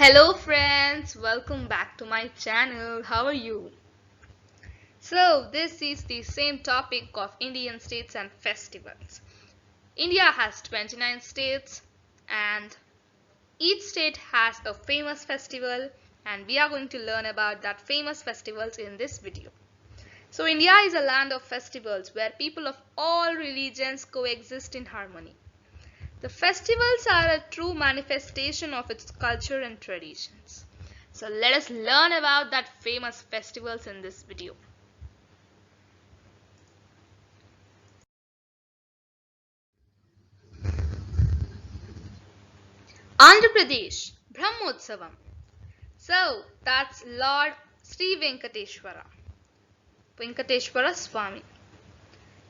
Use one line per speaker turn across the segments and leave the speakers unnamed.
Hello friends, welcome back to my channel. How are you? So this is the same topic of Indian states and festivals. India has 29 states and each state has a famous festival, and we are going to learn about that famous festivals in this video. So India is a land of festivals where people of all religions coexist in harmony. The festivals are a true manifestation of its culture and traditions. So let us learn about that famous festivals in this video. Andhra Pradesh, BRAHMOTSAVAM. So that's Lord Sri Venkateshwara Swami.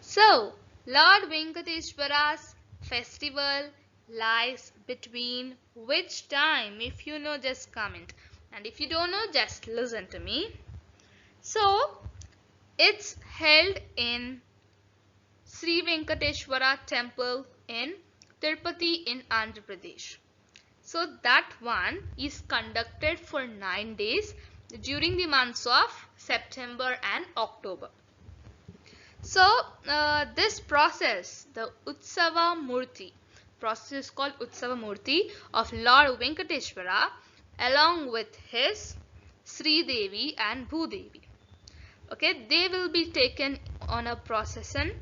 So Lord Venkateshwara's festival lies between which time? If you know, just comment, and if you don't know, just listen to me. So it's held in Sri Venkateshwara temple in Tirupati in Andhra Pradesh. So that one is conducted for 9 days during the months of September and October. So this process, the Utsava Murti, process is called Utsava Murti of Lord Venkateshwara along with his Sri Devi and Bhudevi. Okay, they will be taken on a procession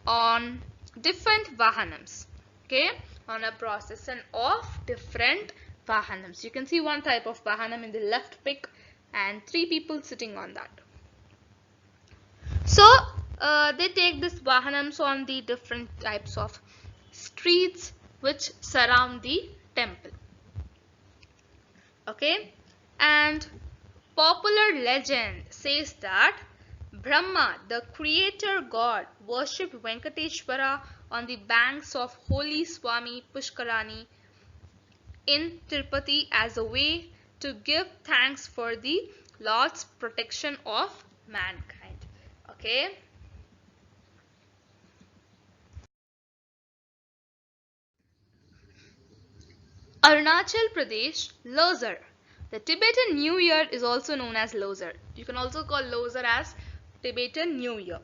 on different vahanams. Okay, on a procession of different vahanams. You can see one type of vahanam in the left pic and 3 people sitting on that. So they take this vahanams on the different types of streets which surround the temple. Okay, and popular legend says that Brahma, the creator god, worshipped Venkateshwara on the banks of Holy Swami Pushkarani in Tirupati as a way to give thanks for the Lord's protection of mankind. Okay. Arunachal Pradesh, LOSAR. The Tibetan New Year is also known as LOSAR. You can also call LOSAR as Tibetan New Year.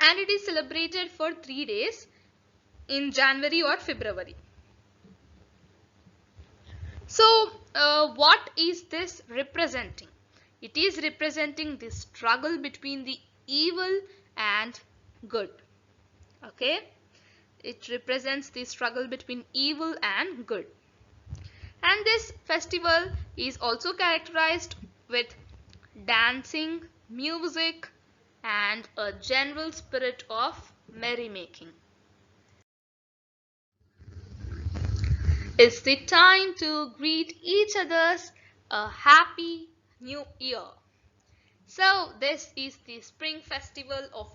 And it is celebrated for 3 days in January or February. So what is this representing? It is representing the struggle between the evil and good. Okay, it represents the struggle between evil and good. And this festival is also characterized with dancing, music, and a general spirit of merrymaking. It's the time to greet each other's a happy new year. So this is the spring festival of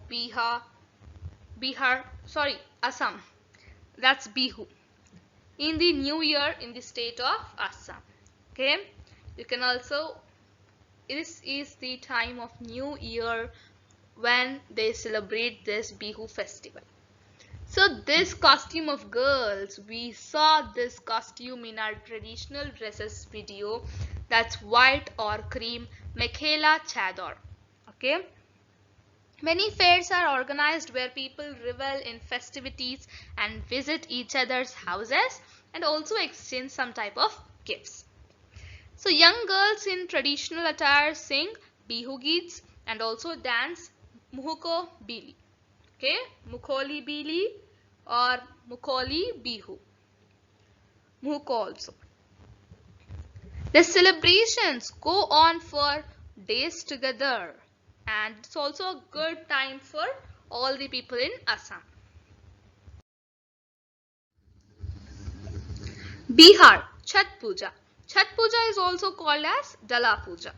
Assam. That's BIHU. In the new year in the state of Assam. Okay, you can also, this is the time of new year when they celebrate this BIHU festival. So this costume of girls, we saw this costume in our traditional dresses video, that's white or cream mekhela chador. Okay, many fairs are organized where people revel in festivities and visit each other's houses and also exchange some type of gifts. So young girls in traditional attire sing BIHU geets and also dance Muhuko Bili. Okay, Mukholi Bili or Mukholi Bihu. Muhuko also. The celebrations go on for days together, and it's also a good time for all the people in Assam. Bihar, Chhat Puja. Chhat Puja is also called as Dala Puja.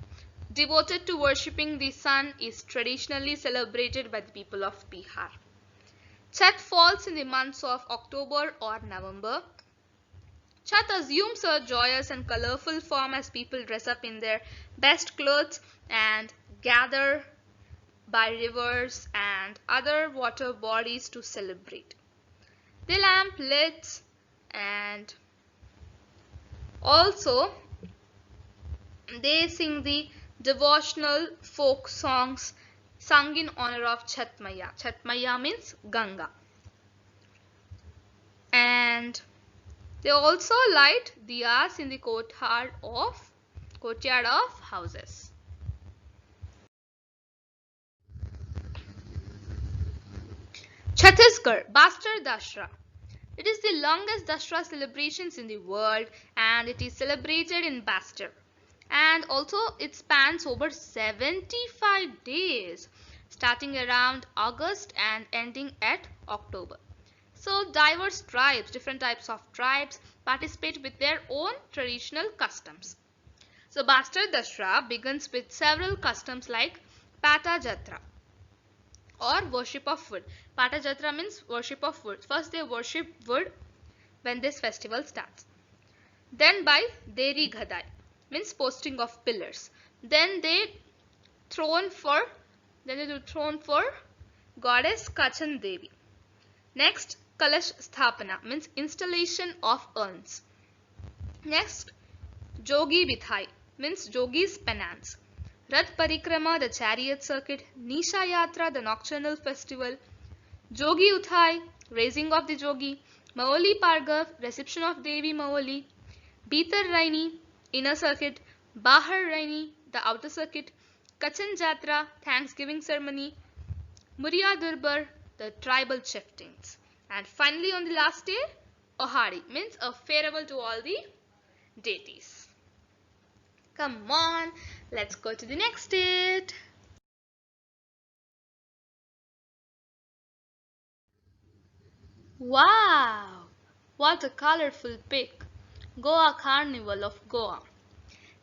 Devoted to worshipping the sun, is traditionally celebrated by the people of Bihar. Chhat falls in the months of October or November. Chhat assumes a joyous and colorful form as people dress up in their best clothes and gather by rivers and other water bodies to celebrate. The lamp lights and also They sing the devotional folk songs sung in honor of Chhat Maiya. Chhat Maiya means Ganga. And they also light diyas in the courtyard of houses. Chhattisgarh, BASTAR DUSSHERA. It is the longest Dussehra celebrations in the world, and it is celebrated in BASTAR. And also it spans over 75 days, starting around August and ending at October. So diverse tribes, different types of tribes participate with their own traditional customs. So BASTAR DUSSERA begins with several customs like Pata Jatra or worship of wood. Pata Jatra means worship of wood. First they worship wood when this festival starts. Then by Deri Ghadai means posting of pillars. Then they do throne for goddess Kachan Devi. Next Kalash Sthapana means installation of urns. Next Jogi Bithai means Jogi's penance. Rath Parikrama, the chariot circuit. Nisha Yatra, the nocturnal festival. Jogi Uthai, raising of the Jogi. Maoli Pargav, reception of Devi Maoli. Bhitar Raini, inner circuit. Bahar Raini, the outer circuit. Kachan Jatra, Thanksgiving ceremony. Muriya Durbar, the tribal chieftains. And finally on the last day, Ohari means a farewell to all the deities. Come on, let's go to the next state. Wow, what a colorful pic. Goa Carnival of Goa.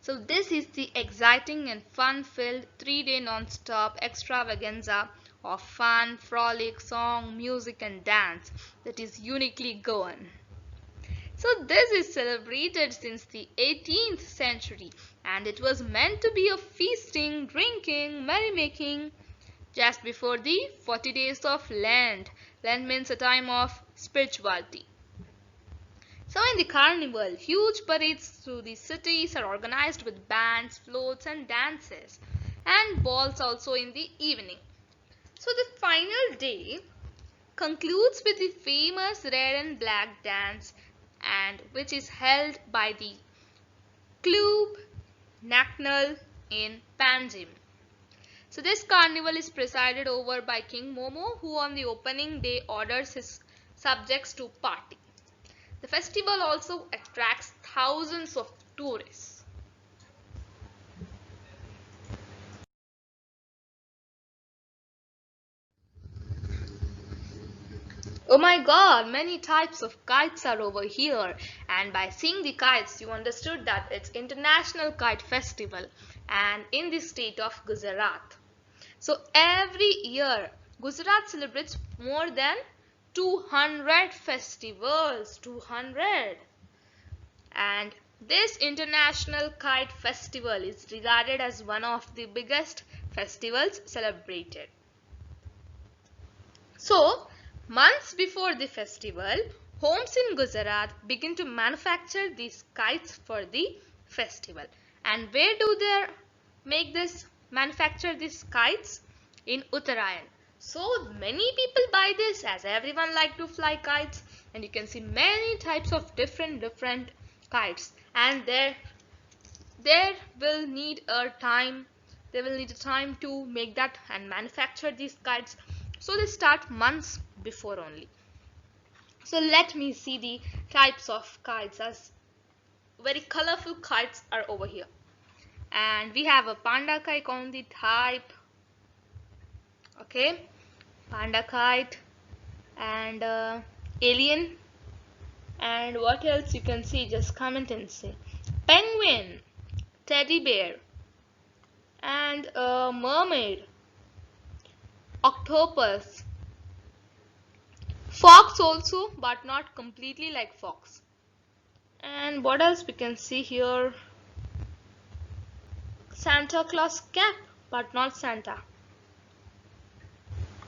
So this is the exciting and fun-filled 3-day non-stop extravaganza of fun, frolic, song, music and dance that is uniquely Goan. So this is celebrated since the 18th century and it was meant to be a feasting, drinking, merrymaking just before the 40 days of Lent. Lent means a time of spirituality. So in the carnival, huge parades through the cities are organized with bands, floats and dances and balls also in the evening. So the final day concludes with the famous red and black dance and which is held by the Club Nacional in Panjim. So this carnival is presided over by King Momo, who on the opening day orders his subjects to party. The festival also attracts thousands of tourists. Oh my god, many types of kites are over here, and by seeing the kites you understood that it's International Kite Festival and in the state of Gujarat. So every year Gujarat celebrates more than 200 festivals, 200. And this International Kite Festival is regarded as one of the biggest festivals celebrated. So months before the festival, homes in Gujarat begin to manufacture these kites for the festival. And where do they manufacture these kites? In Uttarayan. So many people buy this as everyone like to fly kites, and you can see many types of different kites, and they will need a time to make that and manufacture these kites. So they start months before only. So let me see the types of kites, as very colorful kites are over here. And we have a panda kite on the type. Okay, panda kite and alien. And what else you can see? Just comment and say. Penguin, teddy bear, and a mermaid, octopus, fox also, but not completely like fox. And what else we can see here? Santa Claus cap, but not Santa.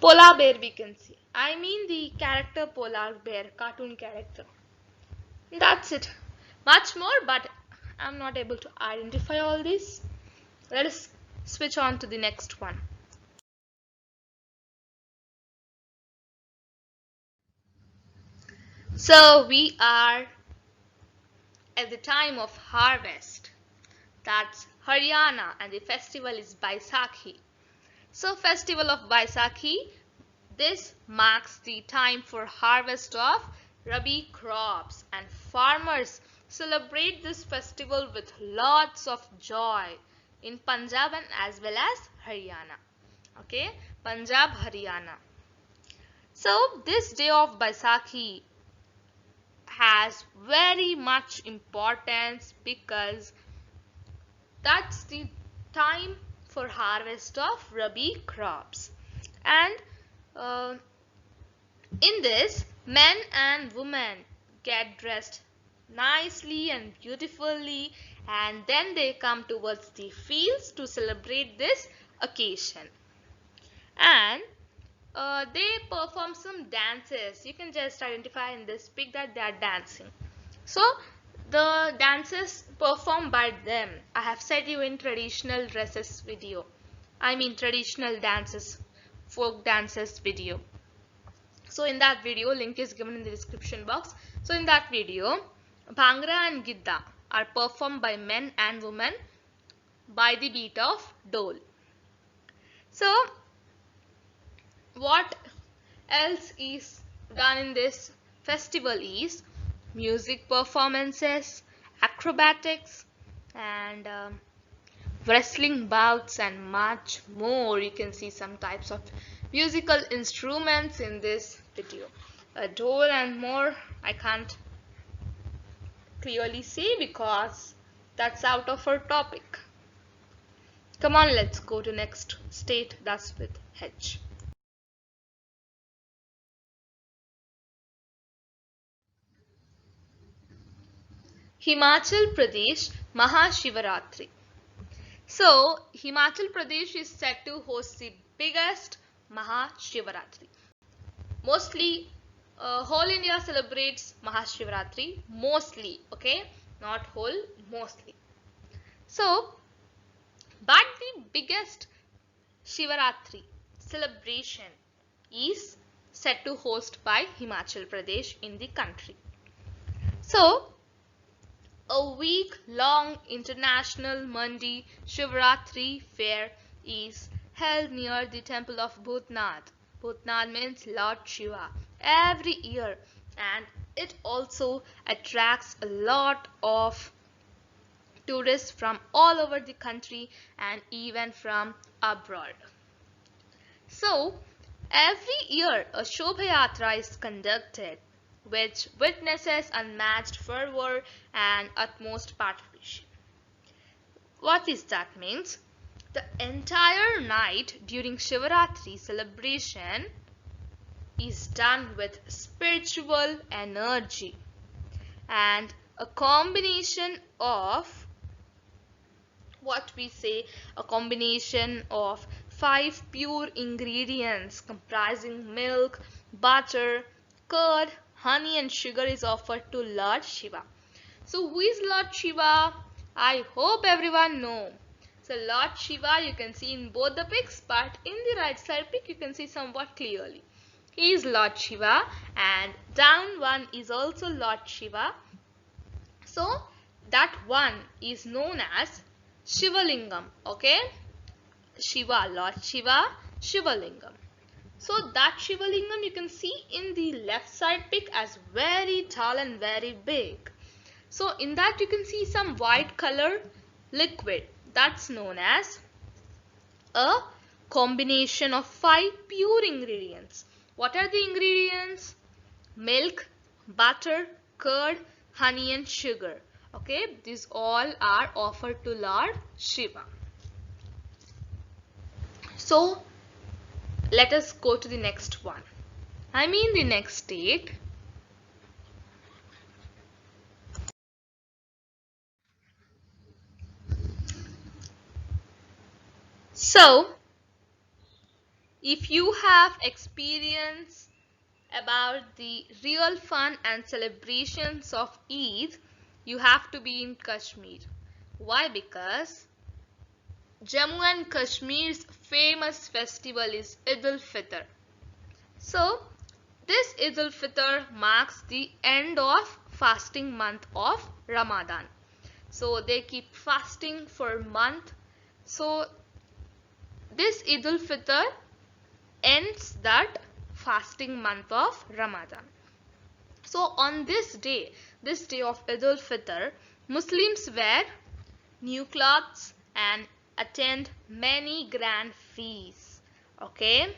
Polar bear we can see. I mean the character polar bear, cartoon character. That's it. Much more, but I'm not able to identify all this. Let us switch on to the next one. So we are at the time of harvest. That's Haryana, and the festival is Baisakhi. So festival of Baisakhi, this marks the time for harvest of Rabi crops, and farmers celebrate this festival with lots of joy in Punjab and as well as Haryana. Okay, Punjab, Haryana. So this day of Baisakhi has very much importance because that's the time for harvest of Rabi crops. And in this, men and women get dressed nicely and beautifully, and then they come towards the fields to celebrate this occasion. And they perform some dances. You can just identify in this pic that they are dancing. So the dances performed by them, I have said you in traditional dresses video. I mean traditional dances, folk dances video. So in that video, link is given in the description box. So in that video, Bhangra and Gidda are performed by men and women by the beat of dole. So what else is done in this festival is music performances, acrobatics, and wrestling bouts, and much more. You can see some types of musical instruments in this video. A dole and more I can't clearly say because that's out of our topic. Come on, let's go to next state, that's with H. Himachal Pradesh Maha Shivratri. So Himachal Pradesh is said to host the biggest Maha Shivratri. Mostly whole India celebrates Maha Shivratri, mostly, okay, not whole, mostly. So but the biggest Shivratri celebration is said to host by Himachal Pradesh in the country. So a week-long international Mandi Shivratri fair is held near the temple of Bhutnath. Bhutnath means Lord Shiva, every year, and it also attracts a lot of tourists from all over the country and even from abroad. So every year a Shobha Yatra is conducted, which witnesses unmatched fervor and utmost participation. What is that means? The entire night during Shivratri celebration is done with spiritual energy and a combination of a combination of 5 pure ingredients comprising milk, butter, curd, honey and sugar is offered to Lord Shiva. So who is Lord Shiva? I hope everyone know. So Lord Shiva you can see in both the pics, but in the right side pic you can see somewhat clearly. He is Lord Shiva, and down one is also Lord Shiva. So that one is known as Shivalingam, okay? Shiva, Lord Shiva, Shivalingam. So that Shivalingam you can see in the left side pic as very tall and very big. So in that you can see some white color liquid, that's known as a combination of 5 pure ingredients. What are the ingredients? Milk, butter, curd, honey and sugar. Okay, these all are offered to Lord Shiva. So let us go to the next one. I mean the next state. So if you have experience about the real fun and celebrations of Eid, you have to be in Kashmir. Why? Because Jammu and Kashmir's famous festival is Eid al-Fitr. So this Eid al-Fitr marks the end of fasting month of Ramadan. So they keep fasting for a month. So this Eid al-Fitr ends that fasting month of Ramadan. So on this day of Eid al-Fitr, Muslims wear new clothes and attend many grand feasts. Okay.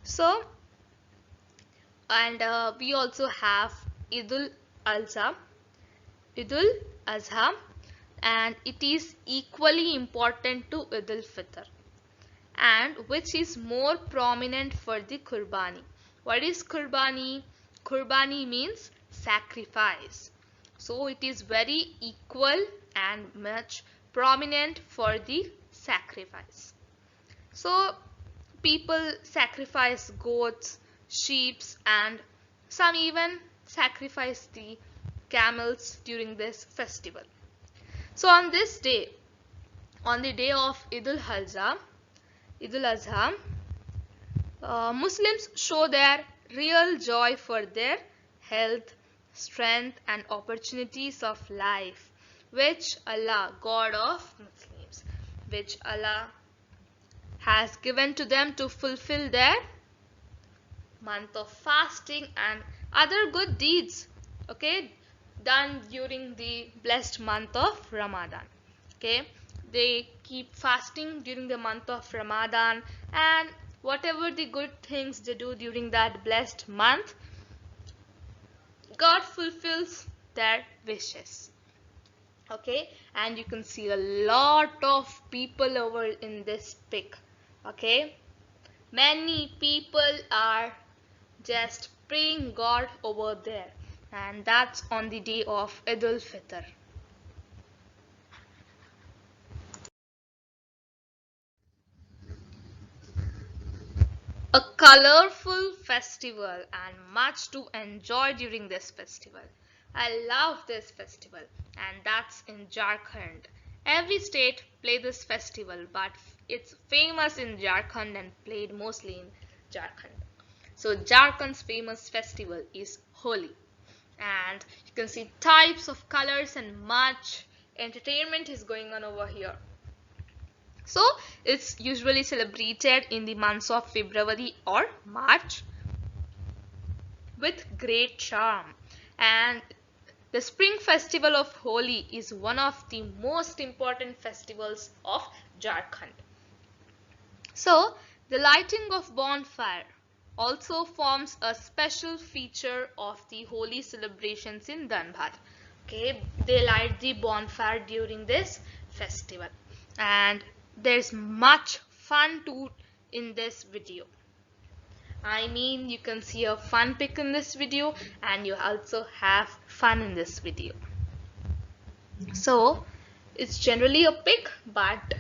So, and we also have Eid al-Adha, and it is equally important to Eid al-Fitr, and which is more prominent for the Qurbani. What is Qurbani? Qurbani means sacrifice. So it is very equal and much prominent for the sacrifice. So people sacrifice goats, sheep, and some even sacrifice the camels during this festival. So on this day, on the day of Eid al-Adha, Muslims show their real joy for their health, strength and opportunities of life, which Allah, God of Muslims, which Allah has given to them to fulfill their month of fasting and other good deeds, okay, done during the blessed month of Ramadan. Okay, they keep fasting during the month of Ramadan, and whatever the good things they do during that blessed month, God fulfills their wishes. Okay, and you can see a lot of people over in this pic. Okay, many people are just praying God over there, and that's on the day of Eid al-Fitr. A colorful festival and much to enjoy during this festival. I love this festival, and that's in Jharkhand. Every state play this festival, but it's famous in Jharkhand and played mostly in Jharkhand. So Jharkhand's famous festival is Holi, and you can see types of colors and much entertainment is going on over here. So it's usually celebrated in the months of February or March with great charm. And the spring festival of Holi is one of the most important festivals of Jharkhand. So the lighting of bonfire also forms a special feature of the Holi celebrations in Dhanbad. Okay, they light the bonfire during this festival, and there's much fun too in this video. I mean, you can see a fun pic in this video, and you also have fun in this video. So it's generally a pic, but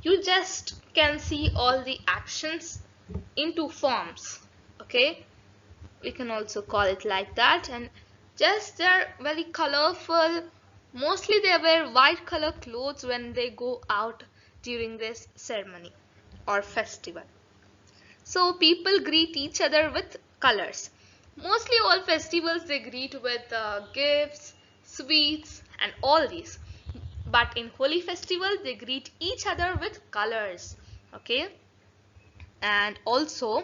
you just can see all the actions in two forms. Okay, we can also call it like that, and just they're very colorful. Mostly they wear white color clothes when they go out during this ceremony or festival. So people greet each other with colors. Mostly all festivals they greet with gifts, sweets and all these. But in Holi festival they greet each other with colors. Okay, and also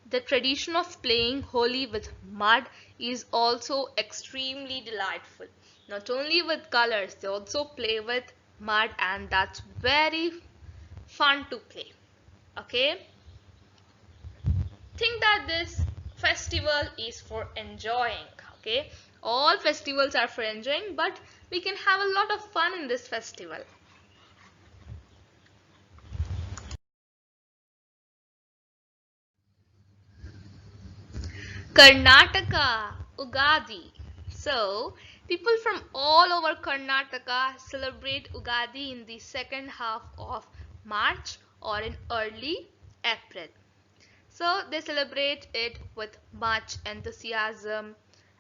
the tradition of playing Holi with mud is also extremely delightful. Not only with colors, they also play with mud, and that's very fun to play. Okay, think that this festival is for enjoying. Okay, all festivals are for enjoying, but we can have a lot of fun in this festival. Karnataka, Ugadi. So people from all over Karnataka celebrate Ugadi in the second half of March or in early April. So they celebrate it with much enthusiasm,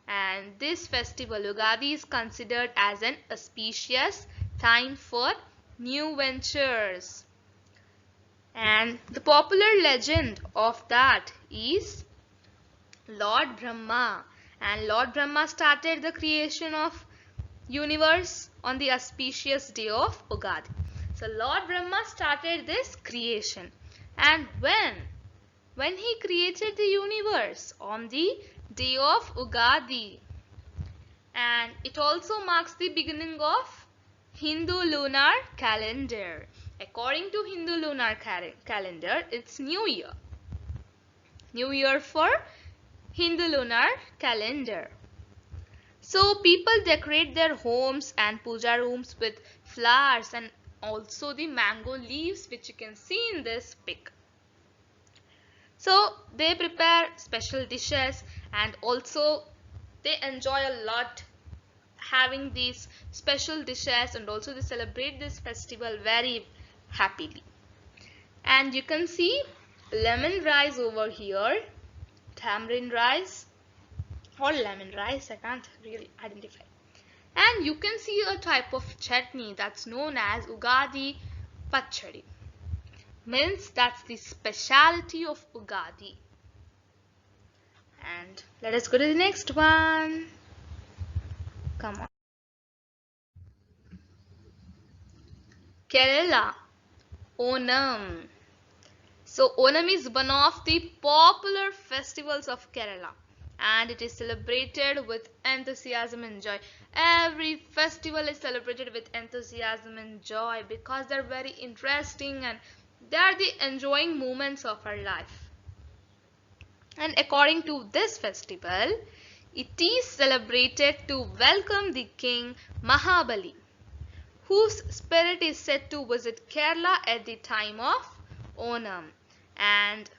And this festival Ugadi is considered as an auspicious time for new ventures. And the popular legend of that is Lord Brahma. And Lord Brahma started the creation of universe on the auspicious day of Ugadi. So Lord Brahma started this creation. And when he created the universe on the day of Ugadi. And it also marks the beginning of Hindu lunar calendar. According to Hindu lunar calendar, it's New Year. New Year for Hindu lunar calendar. So people decorate their homes and puja rooms with flowers and also the mango leaves, which you can see in this pic. So they prepare special dishes and also they enjoy a lot having these special dishes, and also they celebrate this festival very happily. And you can see lemon rice over here, tamarind rice or lemon rice, I can't really identify. And you can see a type of chutney that's known as Ugadi Pachadi. Means that's the speciality of Ugadi. And let us go to the next one. Come on. Kerala, Onam. So Onam is one of the popular festivals of Kerala, and it is celebrated with enthusiasm and joy. Every festival is celebrated with enthusiasm and joy because they're very interesting and they are the enjoying moments of our life. And according to this festival, it is celebrated to welcome the king Mahabali, whose spirit is said to visit Kerala at the time of Onam. And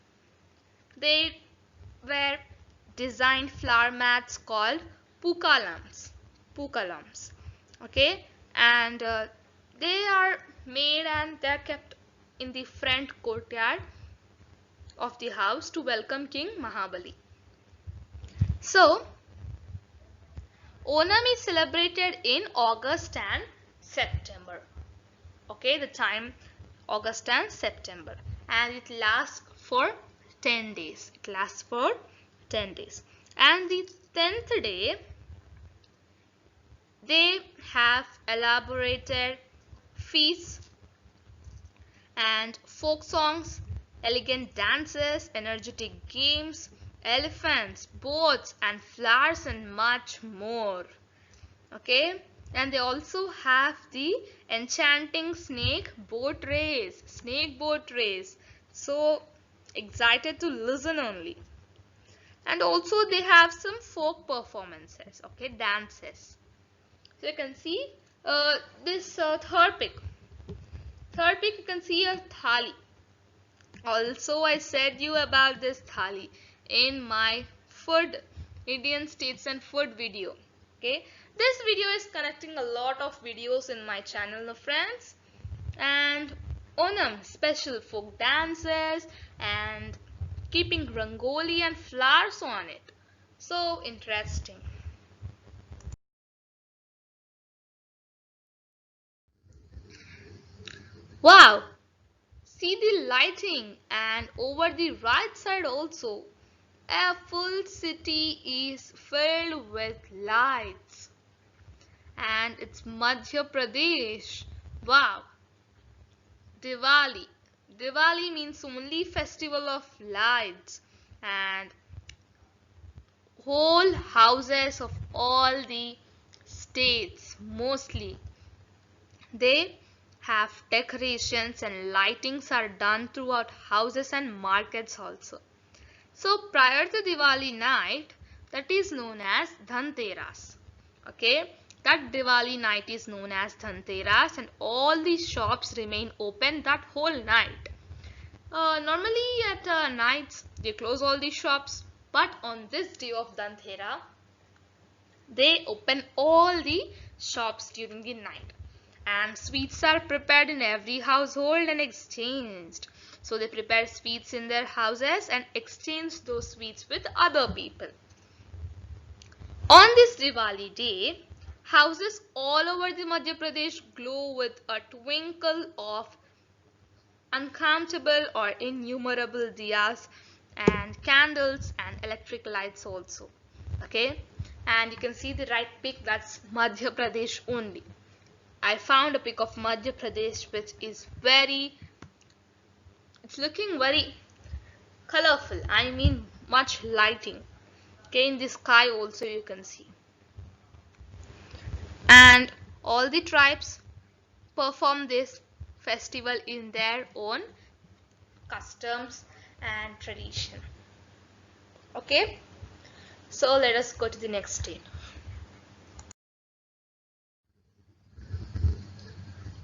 they were designed flower mats called pukalams. Okay, and they are made and they are kept in the front courtyard of the house to welcome King Mahabali. So Onam is celebrated in August and September. Okay, the time August and September, and it lasts for 10 days. And the 10th day they have elaborated feasts and folk songs, elegant dances, energetic games, elephants, boats and flowers and much more. Okay, and they also have the enchanting snake boat race. So excited to listen only. And also they have some folk performances, okay, dances. So you can see this third pic you can see a thali. Also I said you about this thali in my food, Indian states and food video. Okay, this video is connecting a lot of videos in my channel, friends. And Onam special folk dances and keeping rangoli and flowers on it. So interesting. Wow, see the lighting, and over the right side also a full city is filled with lights, and it's Madhya Pradesh. Wow. Diwali means only festival of lights, and whole houses of all the states mostly they have decorations and lightings are done throughout houses and markets also. So prior to Diwali night, that is known as Dhanteras. Okay, that Diwali night is known as Dhanteras, and all the shops remain open that whole night. Normally at nights they close all the shops, but on this day of Dhanteras they open all the shops during the night, and sweets are prepared in every household and exchanged. So they prepare sweets in their houses and exchange those sweets with other people. On this Diwali day, houses all over the Madhya Pradesh glow with a twinkle of uncountable or innumerable diyas and candles and electric lights also. Okay, and you can see the right pic, that's Madhya Pradesh only. I found a pic of Madhya Pradesh which is it's looking very colorful. I mean much lighting. Okay, in the sky also you can see. And all the tribes perform this festival in their own customs and tradition. Okay, so let us go to the next state.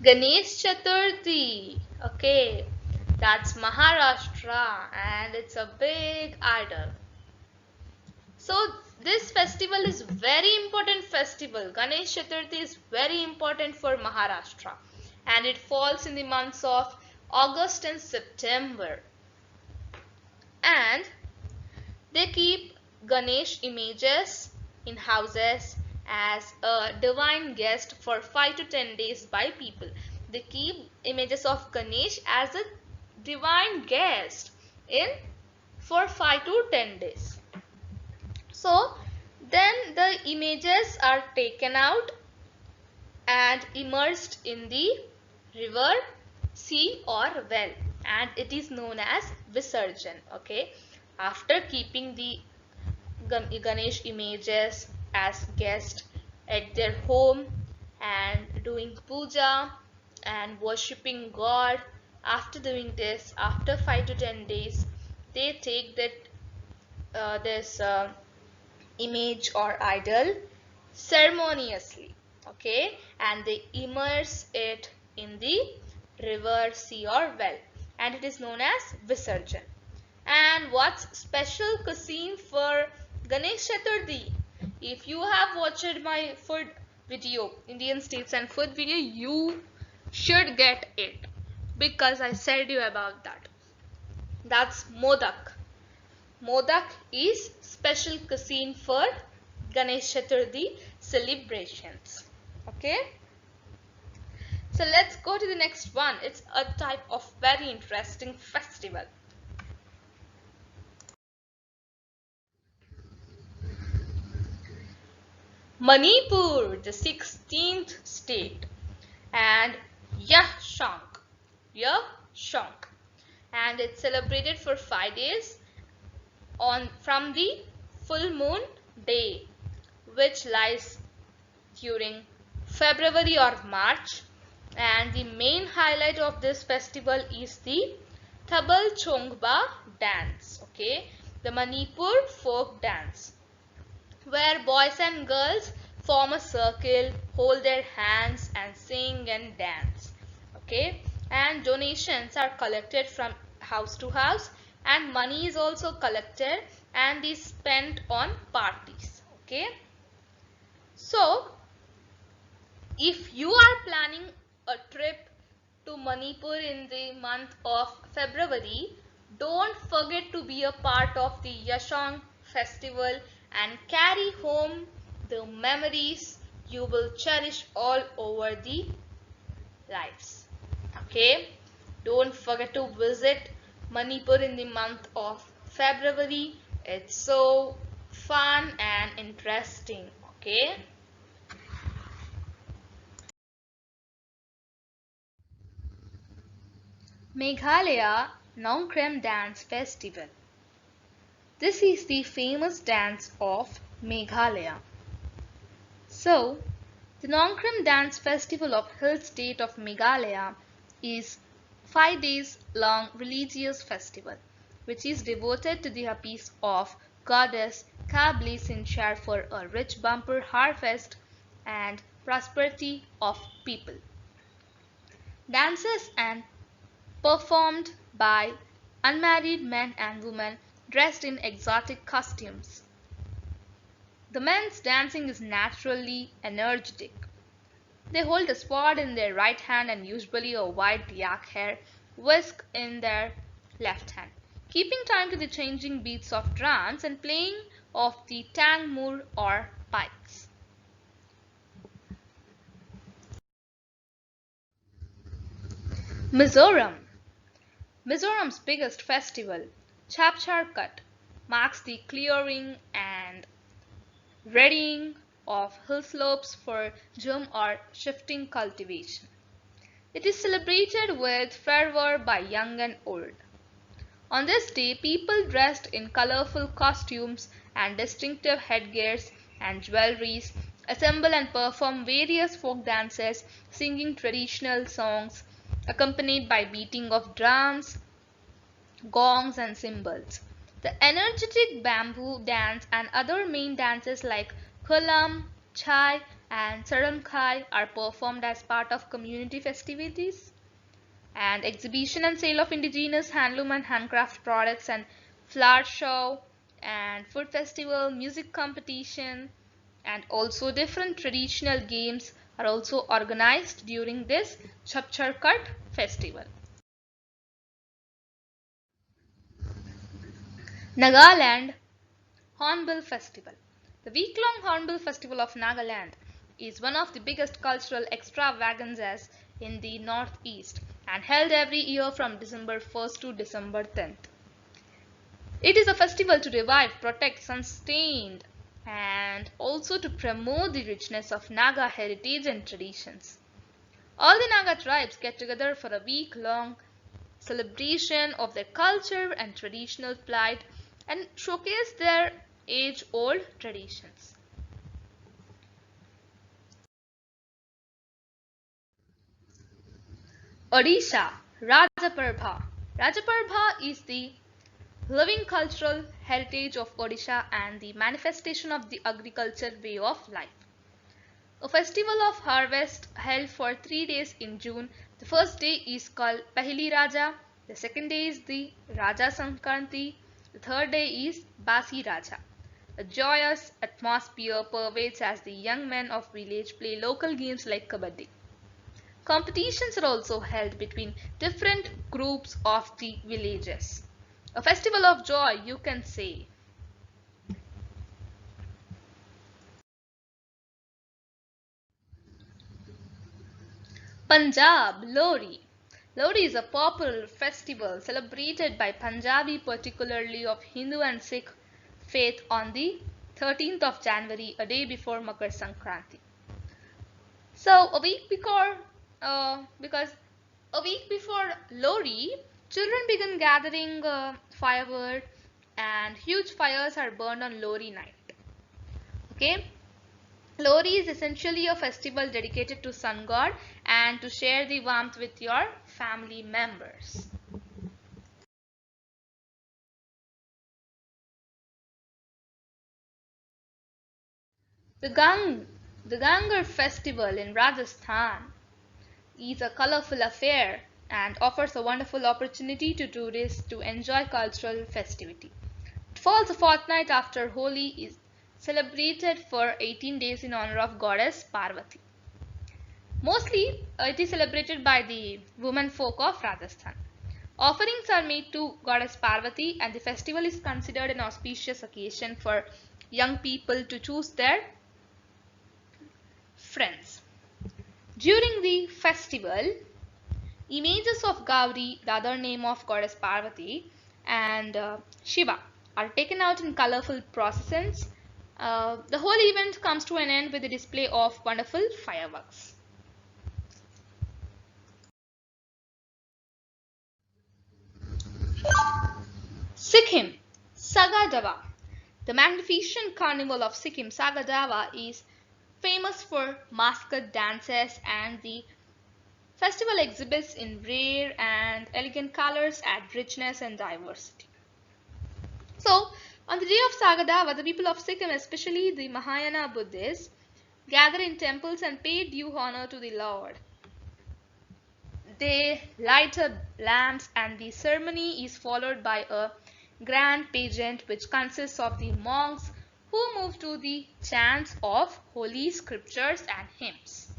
Ganesh Chaturthi. Okay, that's Maharashtra and it's a big idol. So this festival is very important festival. Ganesh Chaturthi is very important for Maharashtra and it falls in the months of August and September. And they keep Ganesh images in houses as a divine guest for 5 to 10 days by people. They keep images of Ganesh as a divine guest for 5 to 10 days. So then the images are taken out and immersed in the river, sea or well, and it is known as Visarjan. Okay, after keeping the Ganesh images as guests at their home and doing puja and worshipping God, after doing this, after 5 to 10 days, they take that this image or idol ceremoniously, okay, and they immerse it in the river, sea or well, and it is known as Visarjan. And what's special cuisine for Ganesh Chaturthi? If you have watched my food video, Indian states and food video, you should get it because I said you about that. That's Modak. Modak is special cuisine for Ganesh Chaturthi celebrations. Okay. So let's go to the next one. It's a type of very interesting festival. Manipur, the 16th state, and Yashang, and it's celebrated for 5 days from the full moon day, which lies during February or March, and the main highlight of this festival is the Thabal Chongba dance, okay, the Manipur folk dance, where boys and girls form a circle, hold their hands and sing and dance, okay, and donations are collected from house to house and money is also collected and is spent on parties, okay. So if you are planning a trip to Manipur in the month of February, don't forget to be a part of the Yashang festival and carry home the memories you will cherish all over the lives. Okay, don't forget to visit Manipur in the month of February. It's so fun and interesting. Okay. Meghalaya Nongkrem Dance Festival. This is the famous dance of Meghalaya. So, the Nongkrem Dance Festival of Hill State of Meghalaya is 5 days long religious festival which is devoted to the happiness of goddess Kabli Sinchar for a rich bumper harvest and prosperity of people. Dances and performed by unmarried men and women dressed in exotic costumes. The men's dancing is naturally energetic. They hold a sword in their right hand and usually a white yak hair whisk in their left hand, keeping time to the changing beats of drums and playing of the tangmoor or pikes. Mizoram. Mizoram's biggest festival, CHATURTHI, marks the clearing and readying of hill slopes for jam or shifting cultivation. It is celebrated with fervor by young and old. On this day, people dressed in colorful costumes and distinctive headgears and jewelries assemble and perform various folk dances, singing traditional songs, accompanied by beating of drums, gongs and cymbals. The energetic bamboo dance and other main dances like Kolam, Chai and Saramkhai are performed as part of community festivities. And exhibition and sale of indigenous handloom and handcraft products and flower show and food festival, music competition and also different traditional games are also organized during this CHATURTHI festival. Nagaland Hornbill Festival. The week-long Hornbill Festival of Nagaland is one of the biggest cultural extravaganzas in the northeast and held every year from December 1st to December 10th. It is a festival to revive, protect, sustain and also to promote the richness of Naga heritage and traditions. All the Naga tribes get together for a week-long celebration of their culture and traditional pride and showcase their age-old traditions. Odisha Rajaparbha. Rajaparbha is the living cultural heritage of Odisha and the manifestation of the agriculture way of life. A festival of harvest held for 3 days in June. The first day is called Pahili Raja, the second day is the Raja Sankranti, the third day is Basi Raja. A joyous atmosphere pervades as the young men of village play local games like Kabaddi. Competitions are also held between different groups of the villages. A festival of joy, you can say. Punjab Lohri. Lohri is a popular festival celebrated by Punjabi, particularly of Hindu and Sikh faith, on the 13th of January, a day before Makar Sankranti. So a week before Lohri, children begin gathering firewood and huge fires are burned on Lohri night. Okay. Lohri is essentially a festival dedicated to sun god and to share the warmth with your family members. The Gangar festival in Rajasthan is a colorful affair and offers a wonderful opportunity to tourists to enjoy cultural festivity. It falls a fortnight after Holi is celebrated for 18 days in honor of goddess Parvati. Mostly it is celebrated by the women folk of Rajasthan. Offerings are made to goddess Parvati and the festival is considered an auspicious occasion for young people to choose their friends. During the festival, images of Gauri, the other name of goddess Parvati, and Shiva are taken out in colorful processions. The whole event comes to an end with a display of wonderful fireworks. Sikkim Sagadava. The magnificent carnival of Sikkim Sagadava is famous for masked dances and the festival exhibits in rare and elegant colors add richness and diversity. So, on the day of Sagadava, the people of Sikkim, especially the Mahayana Buddhists, gather in temples and pay due honor to the Lord. They light up lamps and the ceremony is followed by a grand pageant which consists of the monks who move to the chants of holy scriptures and hymns.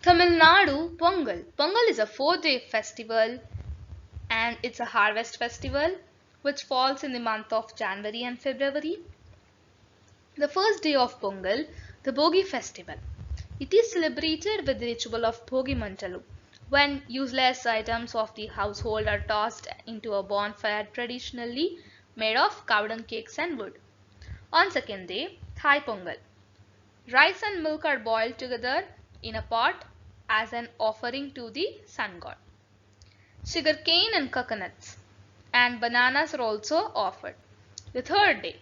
Tamil Nadu Pongal. Pongal is a 4-day festival and it's a harvest festival which falls in the month of January and February. The first day of Pongal, the Bogi festival. It is celebrated with the ritual of Bhogi Mantalu, when useless items of the household are tossed into a bonfire traditionally made of cow dung cakes and wood. On second day, Thai Pongal. Rice and milk are boiled together in a pot as an offering to the sun god. Sugarcane and coconuts and bananas are also offered. The third day,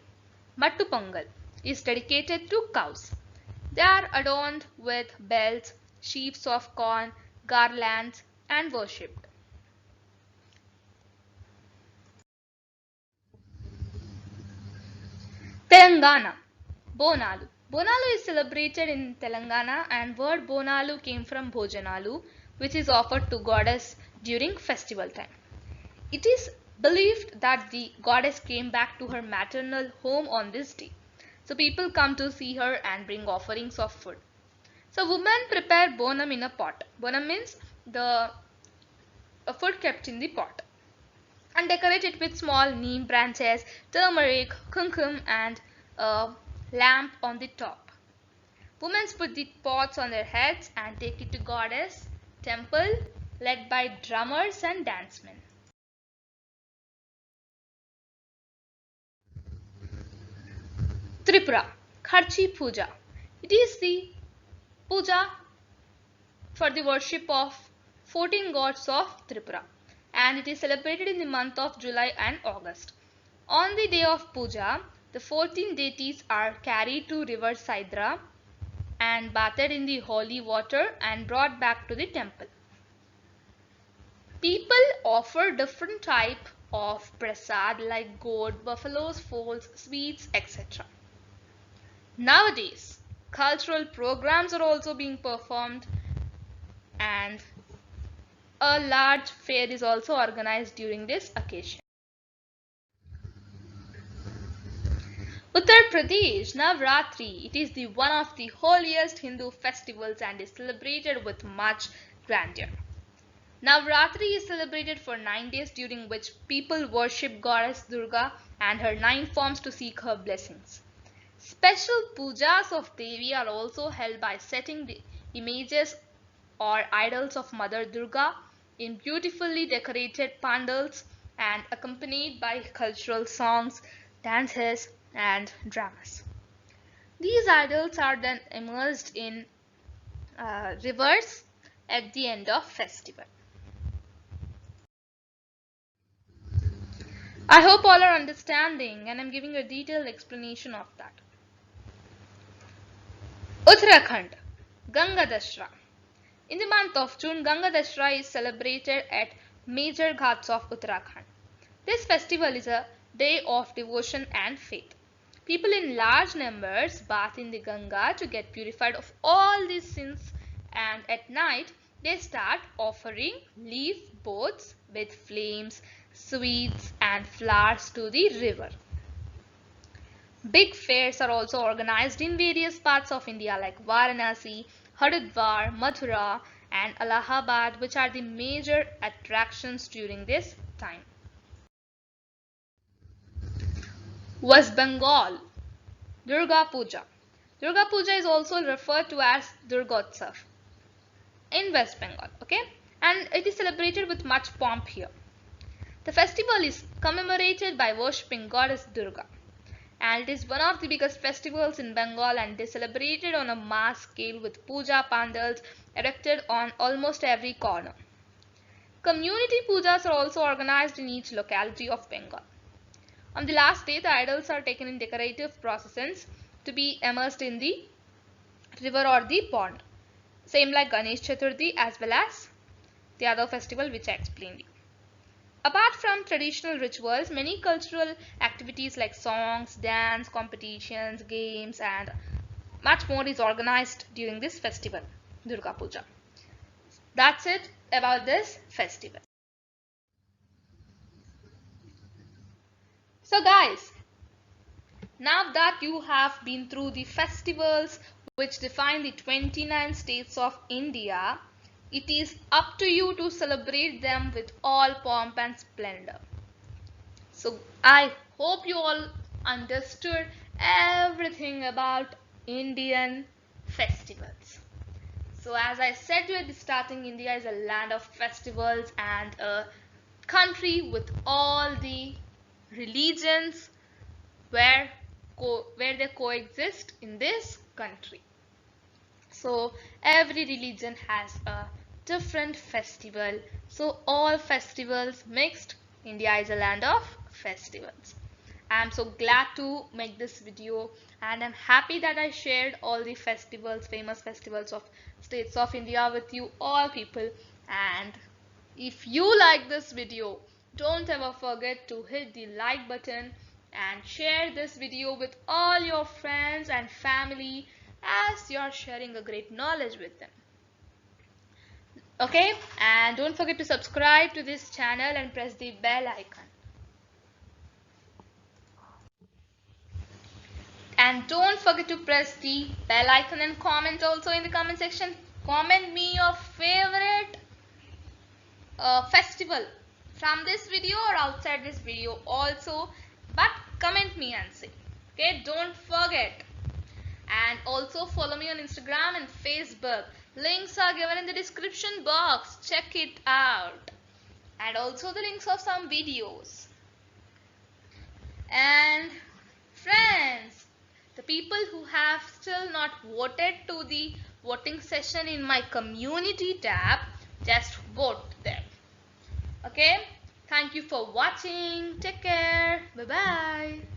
Mattu Pongal, is dedicated to cows. They are adorned with bells, sheaves of corn, garlands, and worshipped. Telangana, Bonalu. Bonalu is celebrated in Telangana, and word Bonalu came from Bhojanalu, which is offered to goddess during festival time. It is believed that the goddess came back to her maternal home on this day. So people come to see her and bring offerings of food. So women prepare bonum in a pot. Bonum means the food kept in the pot, and decorate it with small neem branches, turmeric, kumkum, and a lamp on the top. Women put the pots on their heads and take it to goddess temple led by drummers and dancemen. Tripura, Kharchi Puja. It is the puja for the worship of 14 gods of Tripura, and it is celebrated in the month of July and August. On the day of puja, the 14 deities are carried to river Saidra and bathed in the holy water and brought back to the temple. People offer different type of prasad like goat, buffaloes, foals, sweets, etc. Nowadays, cultural programs are also being performed, and a large fair is also organized during this occasion. Uttar Pradesh, Navratri. It is the one of the holiest Hindu festivals and is celebrated with much grandeur. Navratri is celebrated for 9 days, during which people worship goddess Durga and her 9 forms to seek her blessings. Special pujas of Devi are also held by setting the images or idols of Mother Durga in beautifully decorated pandals and accompanied by cultural songs, dances, and dramas. These idols are then immersed in rivers at the end of festival. I hope all are understanding, and I'm giving a detailed explanation of that. Uttarakhand, Ganga Dashra. In the month of June, Ganga Dashra is celebrated at major ghats of Uttarakhand. This festival is a day of devotion and faith. People in large numbers bath in the Ganga to get purified of all these sins, and at night they start offering leaf boats with flames, sweets, and flowers to the river. Big fairs are also organized in various parts of India like Varanasi, Haridwar, Mathura, and Allahabad, which are the major attractions during this time. West Bengal, Durga Puja. Durga Puja is also referred to as Durgotsav in West Bengal, okay? And it is celebrated with much pomp here. The festival is commemorated by worshipping goddess Durga, and it is one of the biggest festivals in Bengal, and it is celebrated on a mass scale with puja pandals erected on almost every corner. Community pujas are also organized in each locality of Bengal. On the last day, the idols are taken in decorative processions to be immersed in the river or the pond. Same like Ganesh CHATURTHI as well as the other festival which I explained you. Apart from traditional rituals, many cultural activities like songs, dance, competitions, games, and much more is organized during this festival, Durga Puja. That's it about this festival. So guys, now that you have been through the festivals which define the 29 states of India, it is up to you to celebrate them with all pomp and splendor. So I hope you all understood everything about Indian festivals. So as I said to you at the starting, India is a land of festivals and a country with all the religions where they coexist in this country. So every religion has a different festival. So all festivals mixed. India is a land of festivals. I'm so glad to make this video, and I'm happy that I shared all the festivals, famous festivals of states of India with you all people. And if you like this video, don't ever forget to hit the like button and share this video with all your friends and family, as you're sharing a great knowledge with them. Okay, and don't forget to subscribe to this channel and press the bell icon. And don't forget to press the bell icon and comment also in the comment section. Comment me your favorite festival from this video or outside this video also, but comment me and say. Okay, don't forget. And also follow me on Instagram and Facebook. Links are given in the description box. Check it out. And also the links of some videos. And friends, the people who have still not voted to the voting session in my community tab, just vote there. Okay, thank you for watching. Take care. Bye bye.